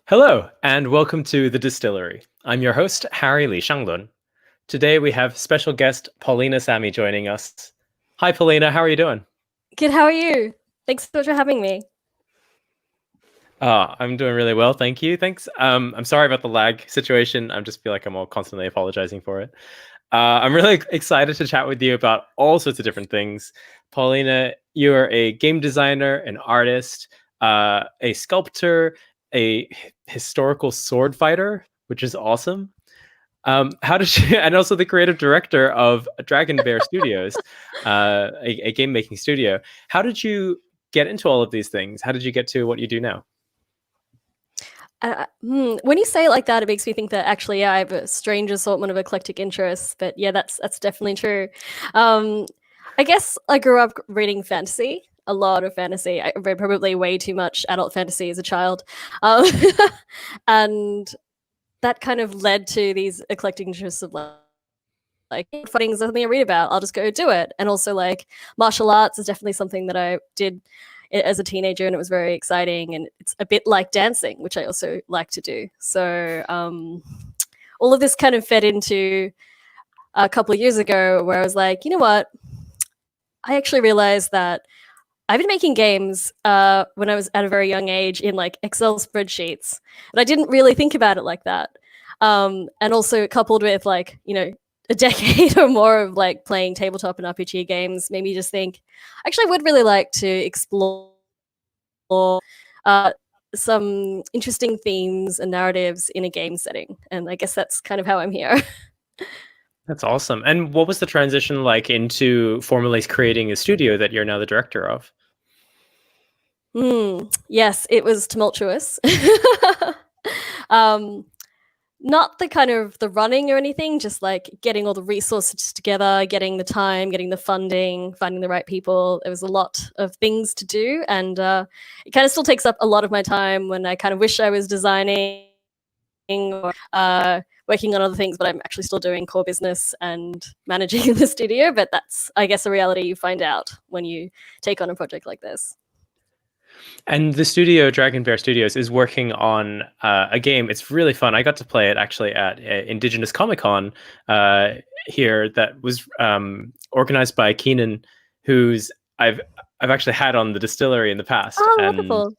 Hello, and welcome to The Distillery. I'm your host, Harry Lee Shanglun. Today we have special guest Paulina Samy joining us. Hi, Paulina. How are you doing? Good, how are you? Thanks so much for having me. I'm doing really well, thank you. Thanks. I'm sorry about the lag situation. I just feel like I'm all constantly apologizing for it. I'm really excited to chat with you about all sorts of different things. Paulina, you're a game designer, an artist, a sculptor, a historical sword fighter, which is awesome. How did you, and also the creative director of DragonBear Studios, a game making studio. How did you get into all of these things? How did you get to what you do now? When you say it like that, it makes me think that actually, yeah, I have a strange assortment of eclectic interests. But yeah, that's definitely true. I guess I grew up reading fantasy, a lot of fantasy. I read probably way too much adult fantasy as a child, um, and that kind of led to these eclectic interests of like fighting is something I read about. I'll just go do it. And also like martial arts is definitely something that I did as a teenager, and it was very exciting. And it's a bit like dancing, which I also like to do. So all of this kind of fed into a couple of years ago where I was like, you know what? I actually realized that I've been making games when I was at a very young age in like Excel spreadsheets, but I didn't really think about it like that. And also coupled with like, a decade or more of like playing tabletop and RPG games made me just think, actually, I would really like to explore some interesting themes and narratives in a game setting. And I guess that's kind of how I'm here. That's awesome. And what was the transition like into formally creating a studio that you're now the director of? Yes, it was tumultuous. um, Not the kind of the running or anything, just like getting all the resources together, getting the time, getting the funding, finding the right people. There was a lot of things to do, and it kind of still takes up a lot of my time when I kind of wish I was designing or working on other things, but I'm actually still doing core business and managing the studio. But that's, I guess, a reality you find out when you take on a project like this. And the studio, DragonBear Studios, is working on a game. It's really fun. I got to play it actually at Indigenous Comic Con here that was organized by Keenan, who's I've actually had on the Distillery in the past. Oh, And wonderful.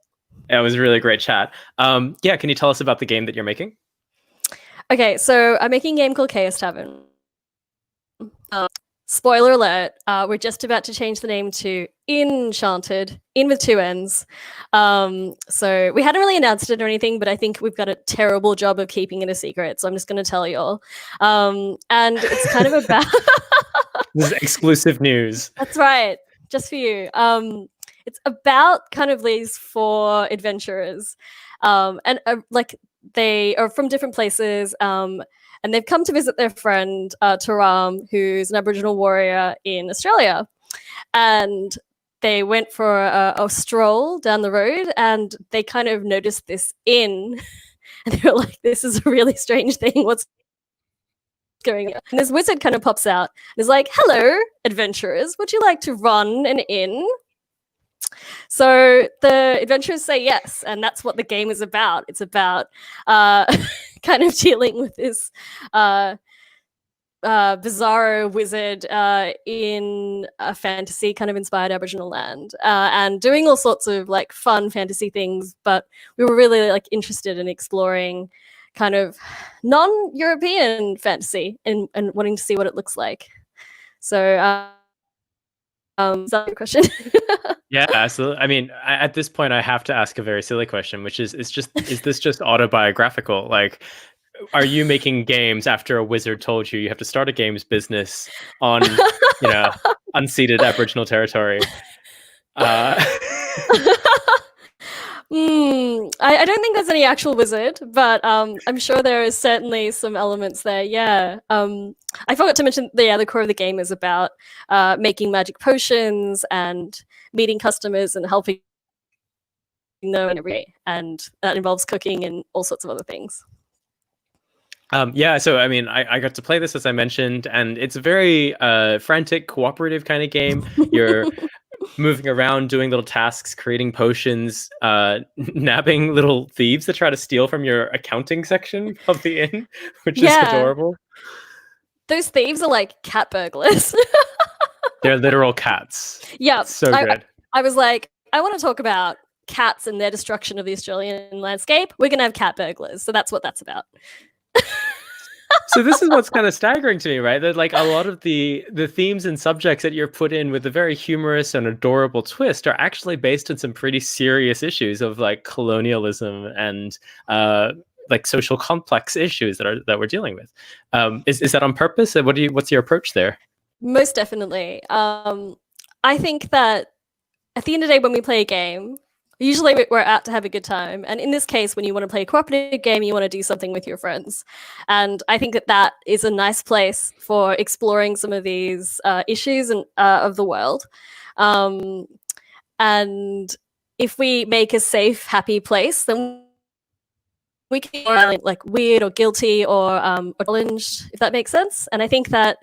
it was a really great chat. Yeah, can you tell us about the game that you're making? Okay, so I'm making a game called Chaos Tavern. Spoiler alert, we're just about to change the name to Enchanted, in with two N's. So we hadn't really announced it or anything, but I think we've got a terrible job of keeping it a secret, so I'm just going to tell you all. And it's kind of about... This is exclusive news. That's right, just for you. It's about kind of these four adventurers, and like they are from different places, and they've come to visit their friend Taram, who's an Aboriginal warrior in Australia. And they went for a stroll down the road, and they kind of noticed this inn, and they were like, "This is a really strange thing. What's going on?" And this wizard kind of pops out and is like, "Hello, adventurers. Would you like to run an inn?" So the adventurers say yes, and that's what the game is about. It's about kind of dealing with this bizarro wizard in a fantasy kind of inspired Aboriginal land, and doing all sorts of like fun fantasy things. But we were really like interested in exploring kind of non-European fantasy and wanting to see what it looks like. So is that your question? Yeah, absolutely. I mean, at this point, I have to ask a very silly question, which is this just autobiographical? Like, are you making games after a wizard told you have to start a games business on, unceded Aboriginal territory? I don't think there's any actual wizard, but I'm sure there is certainly some elements there. Yeah. I forgot to mention the core of the game is about making magic potions and meeting customers and helping them in every day, and that involves cooking and all sorts of other things. Yeah, so I mean, I got to play this, as I mentioned, and it's a very frantic, cooperative kind of game. You're moving around, doing little tasks, creating potions, nabbing little thieves that try to steal from your accounting section of the inn, which is adorable. Those thieves are like cat burglars. They're literal cats. Yeah. So good. I was like, I want to talk about cats and their destruction of the Australian landscape. We're going to have cat burglars. So that's what that's about. So this is what's kind of staggering to me, right? That like a lot of the themes and subjects that you're put in with a very humorous and adorable twist are actually based on some pretty serious issues of like colonialism and like social complex issues that we're dealing with. Is that on purpose? What's your approach there? Most definitely. I think that at the end of the day, when we play a game, usually we're out to have a good time. And in this case, when you want to play a cooperative game, you want to do something with your friends. And I think that is a nice place for exploring some of these issues of the world. And if we make a safe, happy place, then we can be like weird or guilty or challenged, if that makes sense. And I think that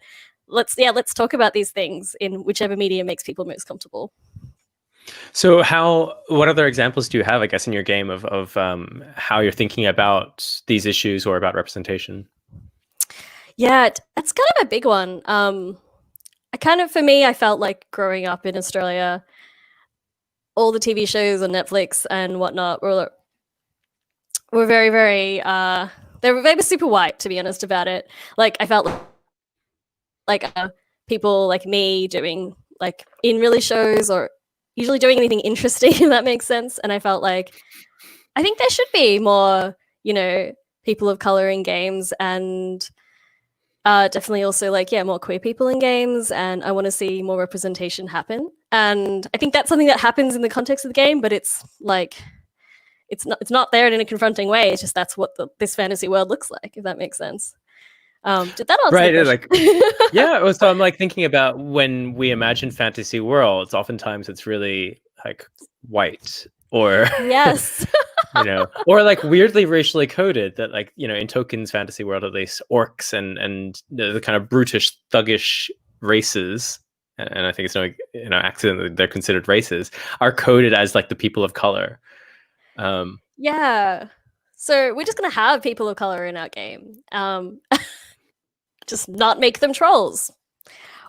let's talk about these things in whichever medium makes people most comfortable. So what other examples do you have, I guess, in your game of how you're thinking about these issues or about representation? Yeah, that's kind of a big one. For me, I felt like growing up in Australia, all the TV shows on Netflix and whatnot were very, very, they were super white, to be honest about it. Like, I felt like people like me doing like in really shows or usually doing anything interesting, if that makes sense. And I felt like I think there should be more, people of color in games, and definitely also like more queer people in games. And I want to see more representation happen. And I think that's something that happens in the context of the game, but it's like it's not there in a confronting way. It's just that's what this fantasy world looks like, if that makes sense. Did that answer the question? Like yeah. So I'm like thinking about when we imagine fantasy worlds, oftentimes it's really like white or yes, or like weirdly racially coded. That like in Tolkien's fantasy world, at least orcs and the kind of brutish, thuggish races, and I think it's no accident that they're considered races, are coded as like the people of color. Yeah. So we're just gonna have people of color in our game. Just not make them trolls.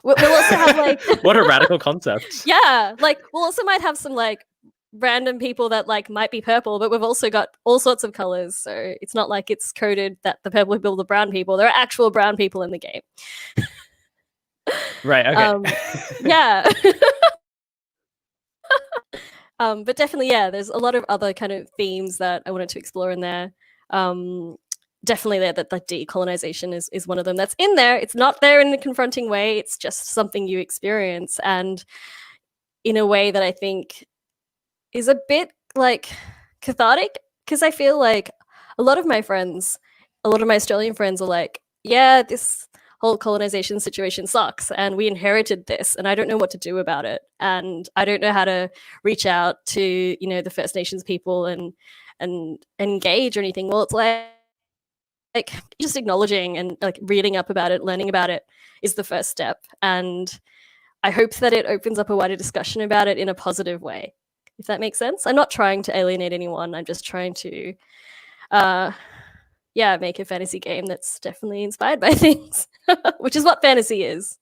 We'll also have like what a radical concept. Yeah, like we'll also might have some like random people that like might be purple, but we've also got all sorts of colors. So it's not like it's coded that the purple people are the brown people. There are actual brown people in the game. Right. Okay. Yeah. But definitely, there's a lot of other kind of themes that I wanted to explore in there. Definitely that decolonization is one of them that's in there. It's not there in a confronting way. It's just something you experience, and in a way that I think is a bit like cathartic, because I feel like a lot of my Australian friends are like, yeah, this whole colonization situation sucks and we inherited this and I don't know what to do about it, and I don't know how to reach out to the First Nations people and engage or anything. Well, it's like just acknowledging and like reading up about it, learning about it is the first step, and I hope that it opens up a wider discussion about it in a positive way, if that makes sense. I'm not trying to alienate anyone. I'm just trying to make a fantasy game that's definitely inspired by things, which is what fantasy is.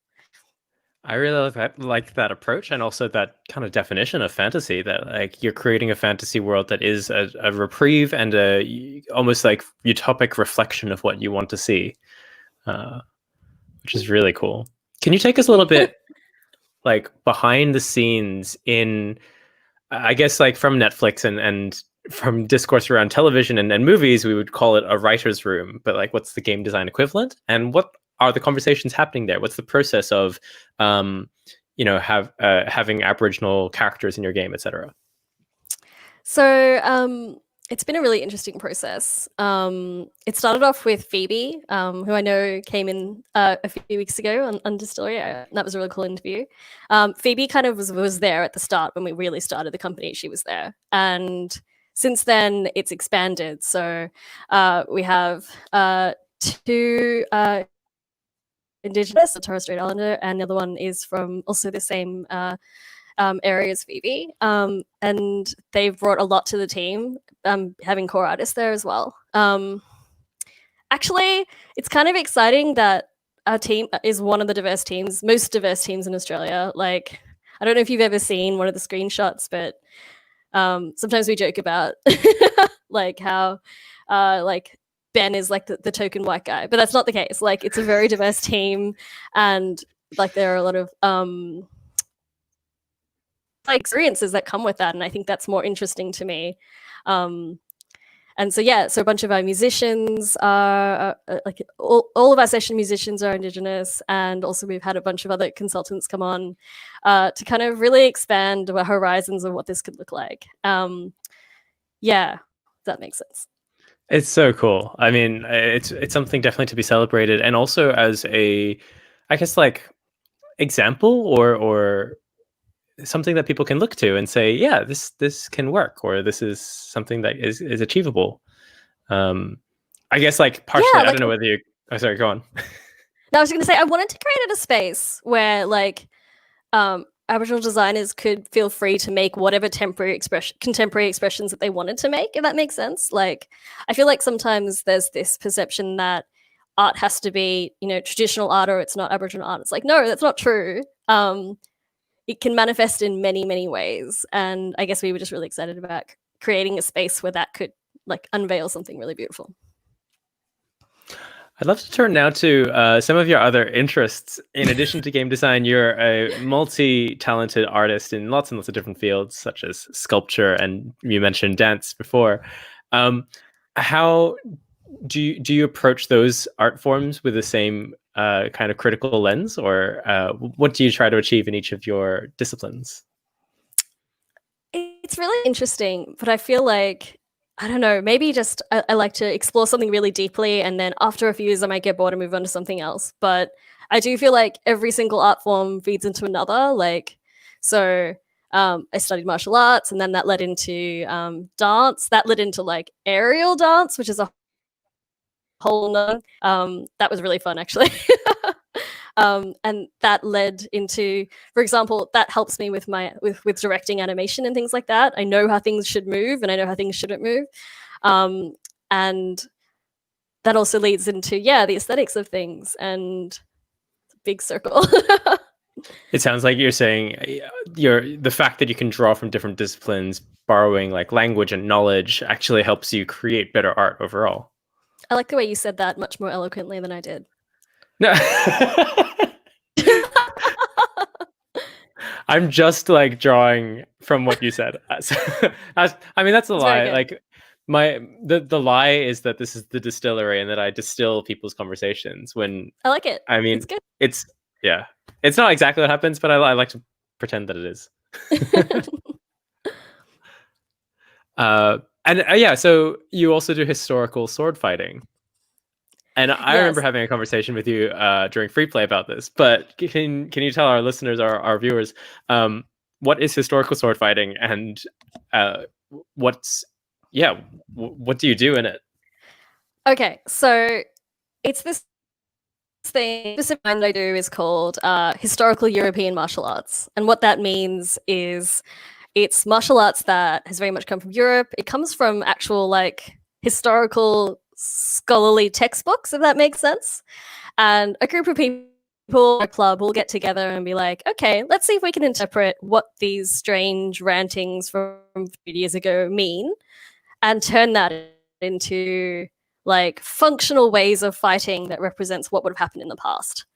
I really like that approach, and also that kind of definition of fantasy, that like you're creating a fantasy world that is a reprieve and a almost like utopic reflection of what you want to see, which is really cool. Can you take us a little bit like behind the scenes in, I guess, like from Netflix and from discourse around television and movies, we would call it a writer's room, but like what's the game design equivalent, and what are the conversations happening there? What's the process of having Aboriginal characters in your game, etc.? So it's been a really interesting process. It started off with Phoebe, who I know came in a few weeks ago on Distillery. That was a really cool interview. Phoebe kind of was there at the start when we really started the company. She was there, and since then it's expanded. So we have two Indigenous, a Torres Strait Islander, and the other one is from also the same areas Phoebe, and they've brought a lot to the team, having core artists there as well. Actually, it's kind of exciting that our team is one of the most diverse teams in Australia. Like, I don't know if you've ever seen one of the screenshots, but sometimes we joke about like how like Ben is like the token white guy, but that's not the case. Like, it's a very diverse team, and like there are a lot of like experiences that come with that, and I think that's more interesting to me. And so yeah, so a bunch of our musicians are like all of our session musicians are Indigenous, and also we've had a bunch of other consultants come on to kind of really expand our horizons of what this could look like. Yeah, that makes sense. It's so cool. I mean, it's something definitely to be celebrated, and also as a, I guess, like example or something that people can look to and say, yeah, this can work, or this is something that is achievable. I guess, like, partially, Yeah, I like, don't know whether you. Oh, sorry, go on. I was going to say, I wanted to create a space where like Aboriginal designers could feel free to make whatever contemporary expressions that they wanted to make, if that makes sense. Like, I feel like sometimes there's this perception that art has to be, you know, traditional art, or it's not Aboriginal art. It's like, no, that's not true. It can manifest in many, many ways. And I guess we were just really excited about creating a space where that could like unveil something really beautiful. I'd love to turn now to some of your other interests. In addition to game design, you're a multi-talented artist in lots and lots of different fields, such as sculpture, and you mentioned dance before. How do you approach those art forms with the same kind of critical lens, or what do you try to achieve in each of your disciplines? It's really interesting, but I feel like, I don't know, maybe just I like to explore something really deeply, and then after a few years I might get bored and move on to something else. But I do feel like every single art form feeds into another. Like, so I studied martial arts, and then that led into dance. That led into like aerial dance, which is a whole nother. That was really fun, actually. And that led into, for example, that helps me with my with directing animation and things like that. I know how things should move, and I know how things shouldn't move. And that also leads into, yeah, the aesthetics of things, and big circle. It sounds like you're saying the fact that you can draw from different disciplines, borrowing like language and knowledge, actually helps you create better art overall. I like the way you said that much more eloquently than I did. No. I'm just like drawing from what you said. I mean, that's a lie. Like, the lie is that this is the distillery and that I distill people's conversations. When I like it. I mean, it's good. It's not exactly what happens, but I like to pretend that it is. Yeah, so you also do historical sword fighting. And I remember having a conversation with you during free play about this, but can you tell our listeners, our viewers, what is historical sword fighting, and what do you do in it? Okay, so it's this thing, specific that I do is called historical European martial arts. And what that means is it's martial arts that has very much come from Europe. It comes from actual like historical scholarly textbooks, if that makes sense. And a group of people, a club, will get together and be like, okay, let's see if we can interpret what these strange rantings from a few years ago mean, and turn that into like functional ways of fighting that represents what would have happened in the past.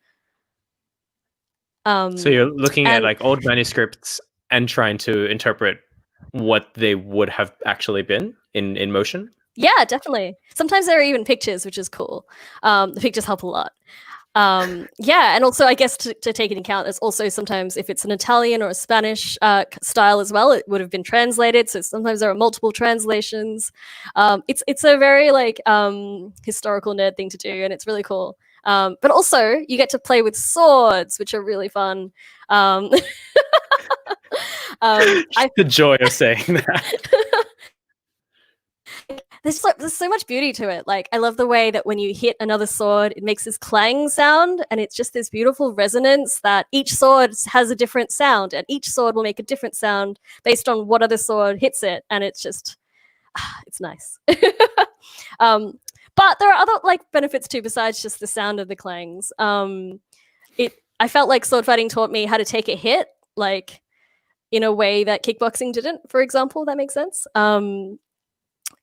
So you're looking at like old manuscripts and trying to interpret what they would have actually been in motion? Yeah, definitely. Sometimes there are even pictures, which is cool. The pictures help a lot. Yeah, and also I guess to take into account, there's also sometimes if it's an Italian or a Spanish style as well, it would have been translated. So sometimes there are multiple translations. It's a very like historical nerd thing to do, and it's really cool. But also you get to play with swords, which are really fun. The joy of saying that. there's so much beauty to it. Like, I love the way that when you hit another sword, it makes this clang sound, and it's just this beautiful resonance that each sword has a different sound, and each sword will make a different sound based on what other sword hits it, and it's just it's nice. But there are other like benefits too besides just the sound of the clangs. I felt like sword fighting taught me how to take a hit, like in a way that kickboxing didn't, for example. That makes sense.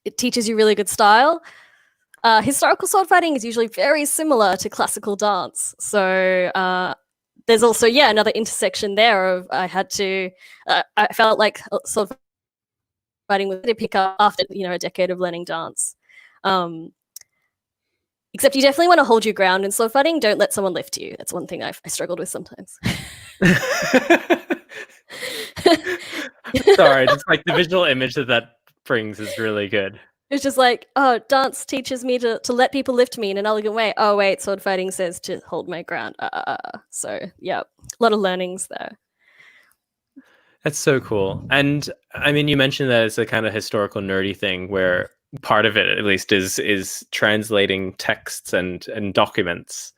It teaches you really good style. Historical sword fighting is usually very similar to classical dance. So there's also, another intersection there of I felt like sword fighting was to pick up after, a decade of learning dance. Except you definitely want to hold your ground in sword fighting. Don't let someone lift you. That's one thing I struggled with sometimes. Sorry, just like the visual image that brings is really good. It's just like, oh, dance teaches me to let people lift me in an elegant way. Oh, wait, sword fighting says to hold my ground. So, yeah, a lot of learnings there. That's so cool. And I mean, you mentioned that it's a kind of historical nerdy thing where part of it, at least, is translating texts and documents.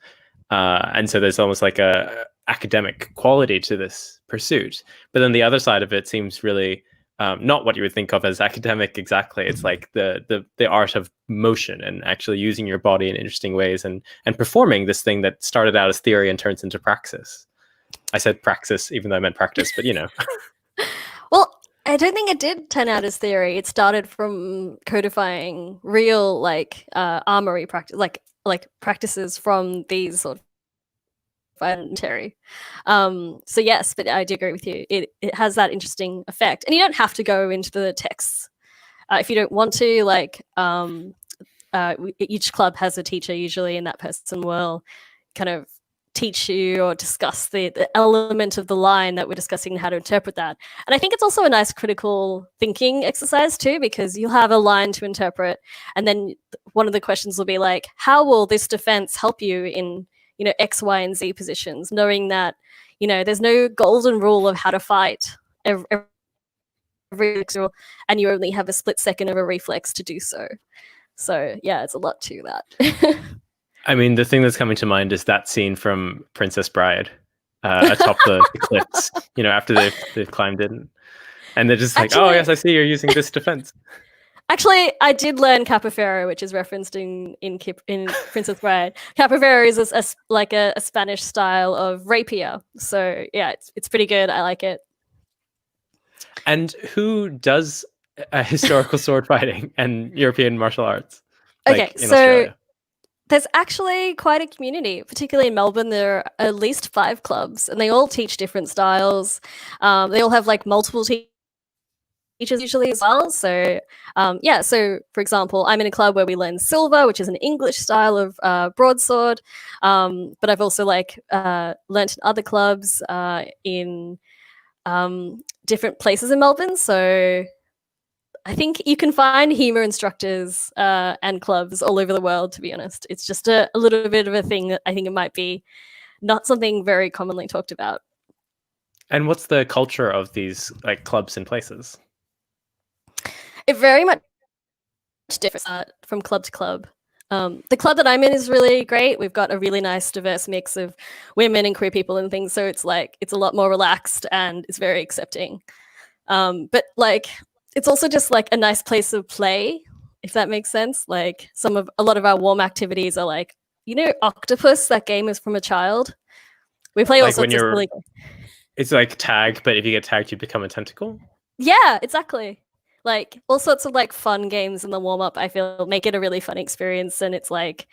And so there's almost like a academic quality to this pursuit. But then the other side of it seems really not what you would think of as academic exactly. It's like the art of motion and actually using your body in interesting ways and performing this thing that started out as theory and turns into praxis. I said praxis even though I meant practice, but Well, I don't think it did turn out as theory. It started from codifying real like armory practice, like practices from these sort of voluntary. So yes, but I do agree with you. It has that interesting effect, and you don't have to go into the texts if you don't want to. Like each club has a teacher usually, and that person will kind of teach you or discuss the element of the line that we're discussing and how to interpret that. And I think it's also a nice critical thinking exercise too, because you'll have a line to interpret, and then one of the questions will be like, how will this defense help you in X, Y, and Z positions, knowing that, there's no golden rule of how to fight every and you only have a split second of a reflex to do so. So yeah, it's a lot to that. I mean, the thing that's coming to mind is that scene from Princess Bride atop the cliffs, after they've climbed in. And they're just like, actually, oh, yes, I see you're using this defense. Actually, I did learn Capoeira, which is referenced in Princess Bride. Capoeira is a Spanish style of rapier. So yeah, it's pretty good. I like it. And who does historical sword fighting and European martial arts? Okay, so Australia? There's actually quite a community, particularly in Melbourne. There are at least 5 clubs, and they all teach different styles. They all have like multiple teachers usually as well. So so for example, I'm in a club where we learn silver, which is an English style of broadsword. But I've also learnt in other clubs in different places in Melbourne. So I think you can find humour instructors and clubs all over the world, to be honest. It's just a little bit of a thing that I think it might be not something very commonly talked about. And what's the culture of these like clubs and places? It very much differs from club to club. The club that I'm in is really great. We've got a really nice diverse mix of women and queer people and things. So it's a lot more relaxed and it's very accepting. But like, it's also just like a nice place of play, if that makes sense. Like a lot of our warm activities are like, Octopus, that game is from a child. We play all sorts of silly games. It's like tag, but if you get tagged, you become a tentacle. Yeah, exactly. Like all sorts of like fun games in the warm up, I feel make it a really fun experience. And it's like,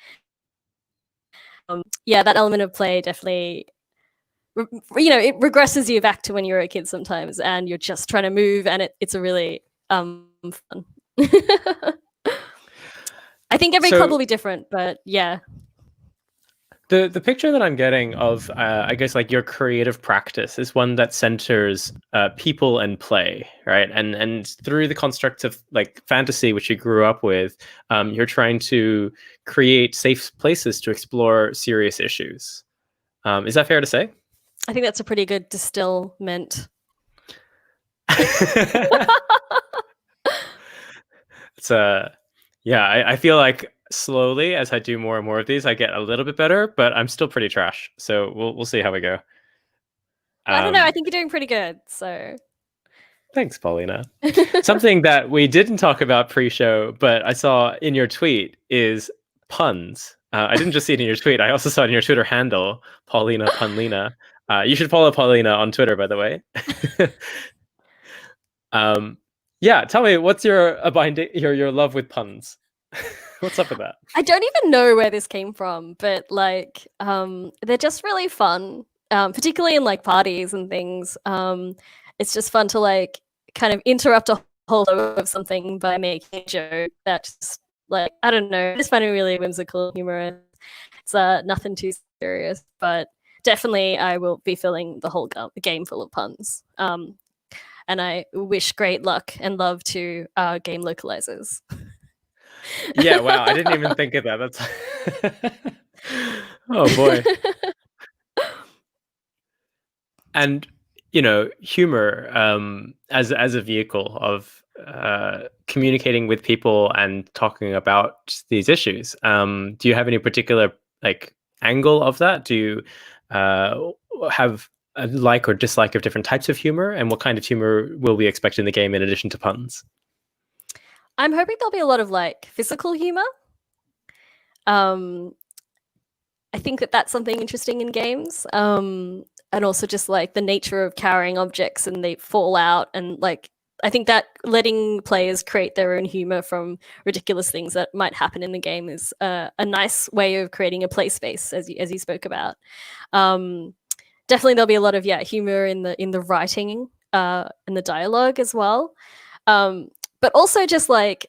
that element of play definitely, it regresses you back to when you were a kid sometimes and you're just trying to move, and it's a really fun. I think every club will be different, but yeah. The picture that I'm getting of, I guess, like your creative practice is one that centers people and play, right? And through the constructs of like fantasy, which you grew up with, you're trying to create safe places to explore serious issues. Is that fair to say? I think that's a pretty good distillment. It's Yeah, I feel like slowly as I do more and more of these, I get a little bit better, but I'm still pretty trash. So we'll see how we go. I don't know. I Um, think you're doing pretty good. So Thanks, Paulina. Something that we didn't talk about pre-show, but I saw in your tweet is puns. I didn't just see it in your tweet; I also saw it in your Twitter handle, Paulina Punlina. You should follow Paulina on Twitter, by the way. um, yeah, tell me what's your your love with puns? What's up with that? I don't even know where this came from, but like they're just really fun. Particularly in like parties and things. It's just fun to like kind of interrupt a whole flow of something by making a joke that's like I don't know, I just find it really whimsical, humorous. It's nothing too serious, but definitely I will be filling the whole game full of puns. And I wish great luck and love to game localizers. Yeah, wow, I didn't even think of that. That's oh boy. And humor as a vehicle of communicating with people and talking about these issues. Do you have any particular like angle of that? Do you have a like or dislike of different types of humor, and what kind of humor will we expect in the game in addition to puns? I'm hoping there'll be a lot of like physical humor. Um, I think that that's something interesting in games. And also just like the nature of carrying objects and they fall out, and like I think that letting players create their own humor from ridiculous things that might happen in the game is a nice way of creating a play space, as you spoke about. Definitely, there'll be a lot of humor in the writing and the dialogue as well. But also just like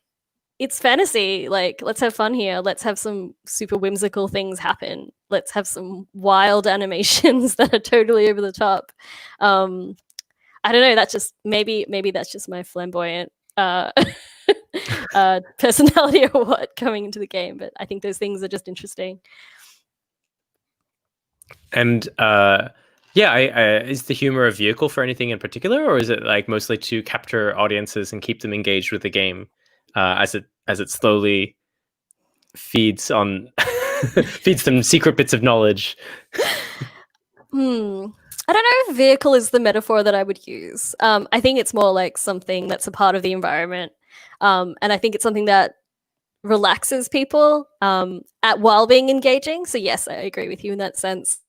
it's fantasy. Like, let's have fun here. Let's have some super whimsical things happen. Let's have some wild animations that are totally over the top. I don't know. That's just maybe that's just my flamboyant personality or what coming into the game. But I think those things are just interesting. And is the humor a vehicle for anything in particular, or is it like mostly to capture audiences and keep them engaged with the game as it slowly feeds on feeds them secret bits of knowledge? I don't know if vehicle is the metaphor that I would use. I think it's more like something that's a part of the environment. And I think it's something that relaxes people while being engaging. So yes, I agree with you in that sense.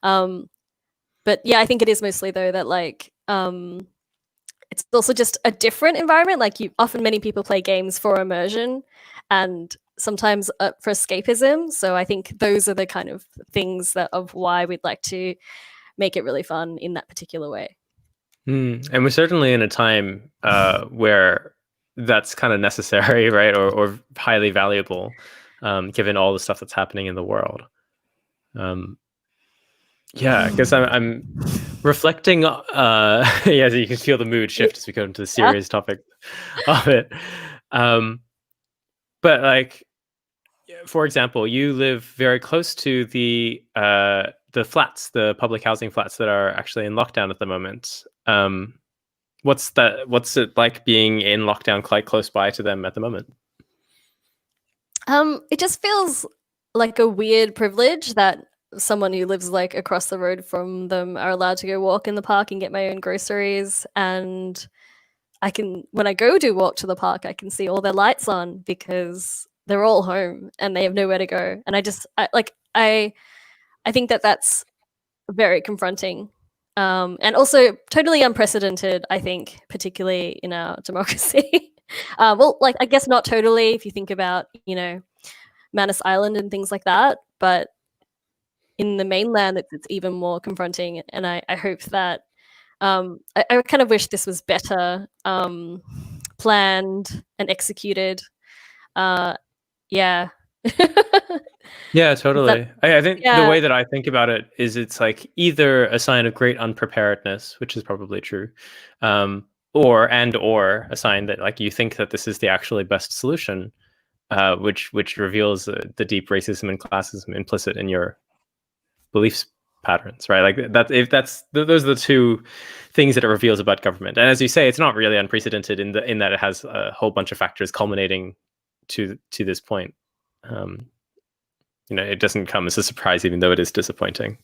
But yeah, I think it is mostly though that like it's also just a different environment. Like many people play games for immersion and sometimes for escapism. So I think those are the kind of things of why we'd like to make it really fun in that particular way. And we're certainly in a time where that's kind of necessary, right? Or highly valuable, given all the stuff that's happening in the world. Yeah, because I'm reflecting. Yeah, you can feel the mood shift as we go into the serious topic of it. But like, for example, you live very close to the flats, the public housing flats that are actually in lockdown at the moment. What's it like being in lockdown quite close by to them at the moment? It just feels like a weird privilege that someone who lives like across the road from them are allowed to go walk in the park and get my own groceries. And when I go do walk to the park, I can see all their lights on because they're all home and they have nowhere to go. And I think that that's very confronting. And also totally unprecedented, I think, particularly in our democracy. Well, like, I guess not totally if you think about, Manus Island and things like that, but in the mainland, it's even more confronting. And I hope that I kind of wish this was better planned and executed. Yeah. Yeah, totally. I think the way that I think about it is it's like either a sign of great unpreparedness, which is probably true, or a sign that like you think that this is the actually best solution, which reveals the deep racism and classism implicit in your beliefs patterns, right? Like those are the two things that it reveals about government. And as you say, it's not really unprecedented in that it has a whole bunch of factors culminating to this point. It doesn't come as a surprise, even though it is disappointing.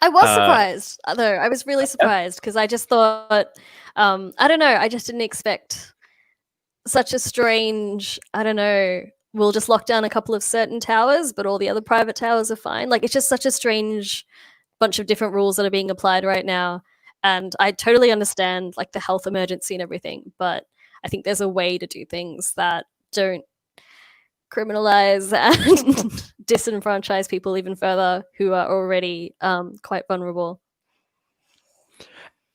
I was surprised, though. I was really surprised because I just thought, I don't know, I just didn't expect such a strange, I don't know, we'll just lock down a couple of certain towers, but all the other private towers are fine. Like, it's just such a strange bunch of different rules that are being applied right now. And I totally understand, like, the health emergency and everything, but I think there's a way to do things that don't criminalize and disenfranchise people even further who are already quite vulnerable.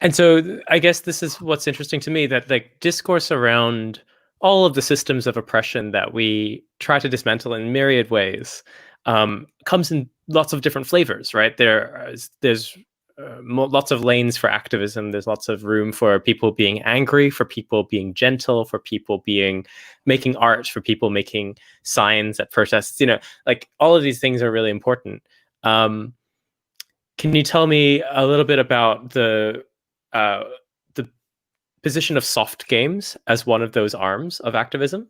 And so I guess this is what's interesting to me, that like discourse around all of the systems of oppression that we try to dismantle in myriad ways comes in lots of different flavors, right? There's lots of lanes for activism. There's lots of room for people being angry, for people being gentle, for people making art, for people making signs at protests. Like all of these things are really important. Can you tell me a little bit about the position of soft games as one of those arms of activism?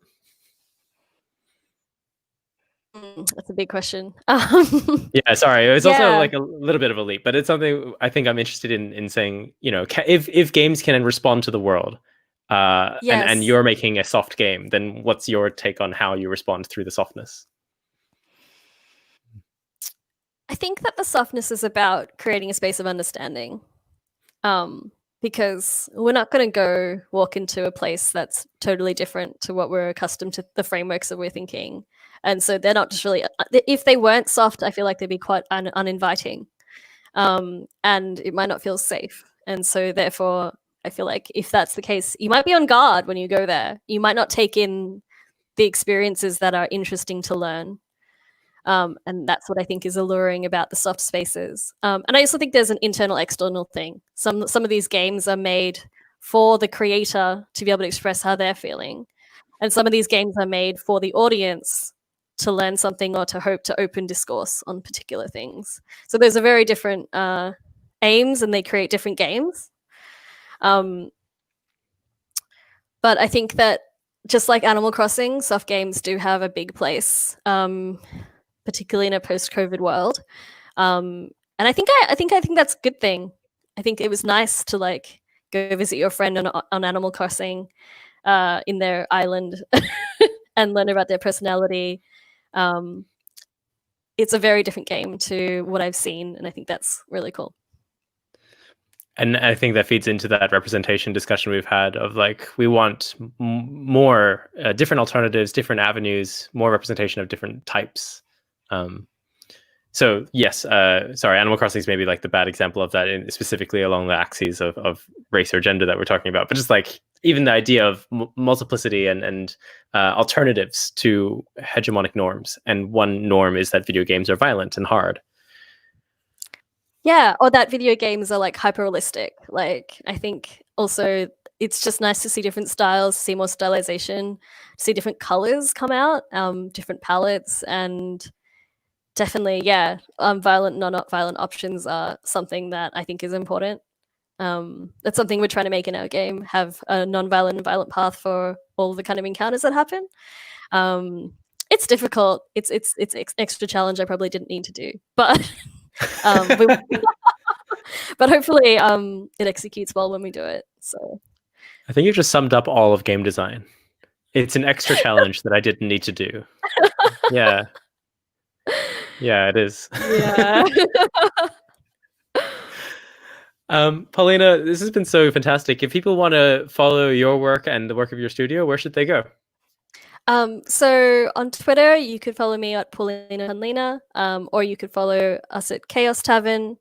That's a big question. Yeah, sorry. It was also like a little bit of a leap, but it's something I think I'm interested in saying, if games can respond to the world, and you're making a soft game, then what's your take on how you respond through the softness? I think that the softness is about creating a space of understanding. Because we're not going to go walk into a place that's totally different to what we're accustomed to, the frameworks that we're thinking. And so they're not just really, if they weren't soft, I feel like they'd be quite uninviting. And it might not feel safe. And so therefore, I feel like if that's the case, you might be on guard when you go there. You might not take in the experiences that are interesting to learn. And that's what I think is alluring about the soft spaces. And I also think there's an internal external thing. Some of these games are made for the creator to be able to express how they're feeling. And some of these games are made for the audience to learn something or to hope to open discourse on particular things. So those are very different aims, and they create different games. But I think that just like Animal Crossing, soft games do have a big place. Particularly in a post-COVID world, and I think that's a good thing. I think it was nice to like go visit your friend on Animal Crossing in their island and learn about their personality. It's a very different game to what I've seen, and I think that's really cool. And I think that feeds into that representation discussion we've had of like, we want more different alternatives, different avenues, more representation of different types. So yes, sorry, Animal Crossing is maybe like the bad example of that, specifically along the axes of race or gender that we're talking about. But just like even the idea of multiplicity and alternatives to hegemonic norms. And one norm is that video games are violent and hard. Yeah, or that video games are like hyper realistic. Like, I think also it's just nice to see different styles, see more stylization, see different colors come out, different palettes, and definitely, violent, not violent options are something that I think is important. That's something we're trying to make in our game, have a non-violent and violent path for all the kind of encounters that happen. It's difficult. It's extra challenge I probably didn't need to do, but but hopefully it executes well when we do it. So I think you've just summed up all of game design. It's an extra challenge that I didn't need to do. Yeah. Yeah, it is. Yeah. Paulina, this has been so fantastic. If people want to follow your work and the work of your studio, where should they go? So on Twitter, you could follow me at Paulina, or you could follow us at Chaos Tavern.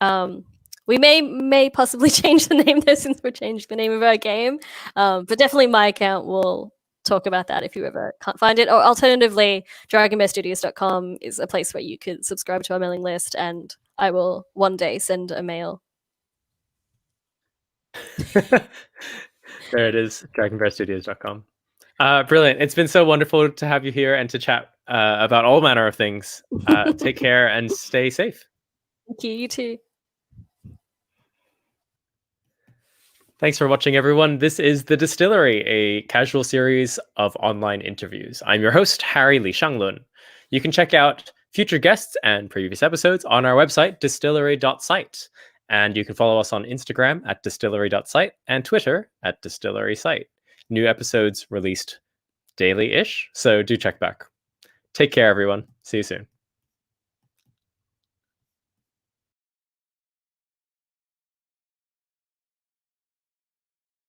We may possibly change the name there since we're changing the name of our game, but definitely my account will talk about that if you ever can't find it. Or alternatively, DragonBearStudios.com is a place where you could subscribe to our mailing list, and I will one day send a mail. There it is, DragonBearStudios.com. Brilliant. It's been so wonderful to have you here and to chat about all manner of things. Take care and stay safe. Thank you. You too. Thanks for watching, everyone. This is The Distillery, a casual series of online interviews. I'm your host, Harry Li Shanglun. You can check out future guests and previous episodes on our website, distillery.site. And you can follow us on Instagram at distillery.site and Twitter at distillery_site. New episodes released daily-ish, so do check back. Take care, everyone. See you soon.